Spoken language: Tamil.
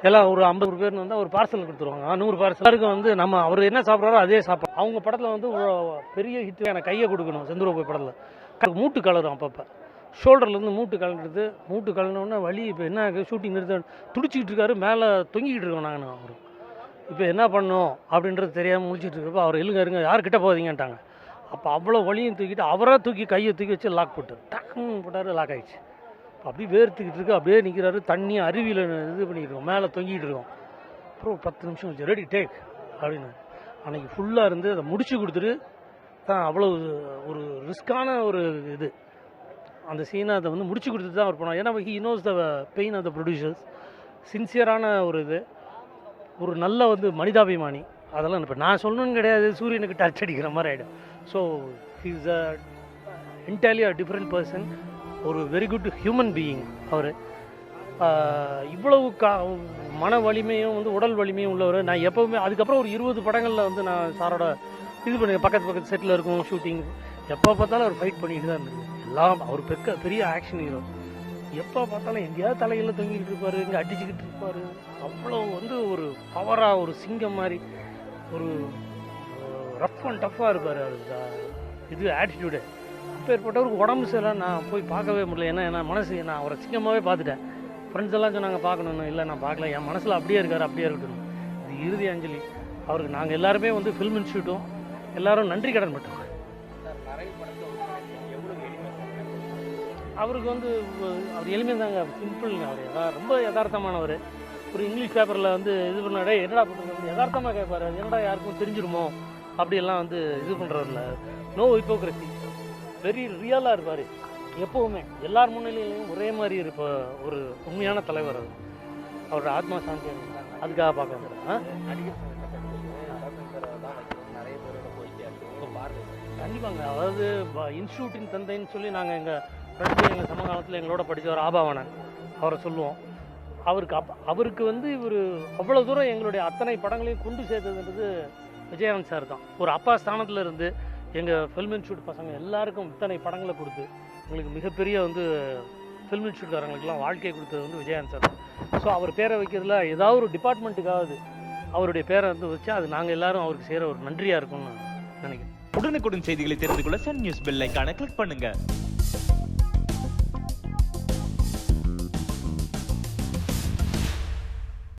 எல்லாம் ஒரு 50 பேர் வந்தால் ஒரு பார்சல் கொடுத்துருவாங்க. 100 பார்சல் எல்லாருக்கும் வந்து நம்ம அவர் என்ன சாப்பிட்றாரோ அதே சாப்பிடும். அவங்க படத்தில் வந்து பெரிய ஹிட் எனக்கு கையை கொடுக்கணும். செந்தூர படத்தில் மூட்டு கலரும் அப்பப்போ ஷோல்டர்லேருந்து மூட்டு கலந்துடுது. மூட்டு கலந்தோடனே வலி. இப்போ என்ன ஷூட்டிங் நிறுத்த துடிச்சிக்கிட்டு இருக்காரு. மேலே தொங்கிக்கிட்டு இருக்கோம் நாங்கள். அவர் இப்போ என்ன பண்ணோம் அப்படின்றது தெரியாமல் முடிச்சிட்டு இருக்கப்போ அவர் இருங்க யார்கிட்ட போகாதீங்கன்ட்டாங்க. அப்போ அவ்வளோ வலியும் தூக்கிட்டு அவராக தூக்கி கையை தூக்கி வச்சு லாக் போட்டார். டக்குன்னு போட்டார், லாக் ஆகிடுச்சு. அப்படியே வேர்த்துக்கிட்டு இருக்கு. அப்படியே நிற்கிறாரு. தண்ணி அருவியில் இது பண்ணிக்கிட்டு இருக்கோம். மேலே தொங்கிட்டு இருக்கோம். அப்புறம் 10 நிமிஷம் வச்சு ரெடி டேக் அப்படின்னு அன்றைக்கி ஃபுல்லாக இருந்து அதை முடிச்சு கொடுத்துட்டு தான் அவ்வளோ ஒரு ரிஸ்க்கான ஒரு இது அந்த சீனை அதை வந்து முடிச்சு கொடுத்துட்டு தான் அவர் போனோம். ஏன்னா he knows the pain of the producers. சின்சியரான ஒரு இது, ஒரு நல்ல வந்து மனிதாபிமானி. அதெல்லாம் இப்போ நான் சொல்லணும்னு கிடையாது, சூரியனுக்கு டச் அடிக்கிற மாதிரி ஆகிடும். So he is a entirely a different person. ஒரு வெரி குட் ஹியூமன் பீயிங் அவர். இவ்வளவு மன வலிமையும் வந்து உடல் வலிமையும் உள்ளவர். நான் எப்போவுமே அதுக்கப்புறம் ஒரு 20 படங்களில் வந்து நான் சாரோட இது பண்ணி பக்கத்து செட்டில் இருக்கும் ஷூட்டிங். எப்போ பார்த்தாலும் அவர் ஃபைட் பண்ணிட்டு தான் இருந்தது. எல்லாம் அவர் பெரிய ஆக்ஷன் ஹீரோ. எப்போ பார்த்தாலும் எங்கேயாவது தலையில் தொங்கிக்கிட்டு இருப்பார், இங்கே அடிச்சுக்கிட்டு இருப்பார். அவ்வளோ வந்து ஒரு பவராக ஒரு சிங்கம் மாதிரி ஒரு ரஃப் அண்ட் டஃப்பாக இருப்பார். இது ஆட்டிடியூடு. அப்போ ஏற்பட்டவருக்கு உடம்பு சரியில்லை. நான் போய் பார்க்கவே முடியல. ஏன்னா மனசு நான் அவரை சிங்கமாகவே பார்த்துட்டேன். ஃப்ரெண்ட்ஸ் எல்லாம் சொன்னாங்க பார்க்கணுன்னு. இல்லை நான் பார்க்கல, என் மனசில் அப்படியே இருக்கார், அப்படியே இருக்கட்டும். இது இறுதி அஞ்சலி அவருக்கு. நாங்கள் எல்லாருமே வந்து ஃபில்ம் இன்ஸ்டியூட்டும் எல்லோரும் நன்றி கடன் பட்டோம். அவருக்கு வந்து அவர் எளிமையாக தாங்க, சிம்பிள்ங்க. அவர் ரொம்ப யதார்த்தமானவர். ஒரு இங்கிலீஷ் பேப்பரில் வந்து இது பண்ணாடே என்னடா பண்ணுறது யதார்த்தமாக கேட்பார். அது என்னடா யாருக்கும் தெரிஞ்சிருமோ அப்படியெல்லாம் வந்து இது பண்ணுறதில்ல. No hypocrisy. வெரி ரியலாக இருப்பார் எப்போவுமே. எல்லார் முன்னிலையிலையும் ஒரே மாதிரி இருப்ப ஒரு உண்மையான தலைவர். அவர் அவரோட ஆத்மா சாந்தி அதுக்காக பார்க்க முடியும். கண்டிப்பாங்க. அதாவது இன்ஸ்டியூட்டின் தந்தைன்னு சொல்லி நாங்கள் எங்கள் ஃப்ரெண்ட்ஸு எங்கள் சமகாலத்தில் எங்களோட படித்தவர் ஆபாவனன் அவரை சொல்லுவோம். அவருக்கு வந்து இவர் அவ்வளோ தூரம் எங்களுடைய அத்தனை படங்களையும் கொண்டு சேர்த்ததுன்றது விஜயகாந்த் சார் தான். ஒரு அப்பா ஸ்தானத்தில் இருந்து எங்கள் ஃபில்ம் இன்ஸ்டியூட் பசங்க எல்லாருக்கும் இத்தனை படங்களை கொடுத்து எங்களுக்கு மிகப்பெரிய வந்து ஃபில்ம் இன்ஸ்டியூட்காரங்களுக்கெல்லாம் வாழ்க்கையை கொடுத்தது வந்து விஜயகாந்த் சார் தான். ஸோ அவர் பேரை வைக்கிறதுல ஏதாவது ஒரு டிபார்ட்மெண்ட்டுக்காவது அவருடைய பேரை வந்து வச்சு அது நாங்கள் எல்லாரும் அவருக்கு செய்கிற ஒரு நன்றியாக இருக்கும்னு நினைக்கிறேன். உடனுக்குடன் செய்திகளை தெரிந்து கொள்ள சன் நியூஸ் பெல் ஐகானை கிளிக் பண்ணுங்க.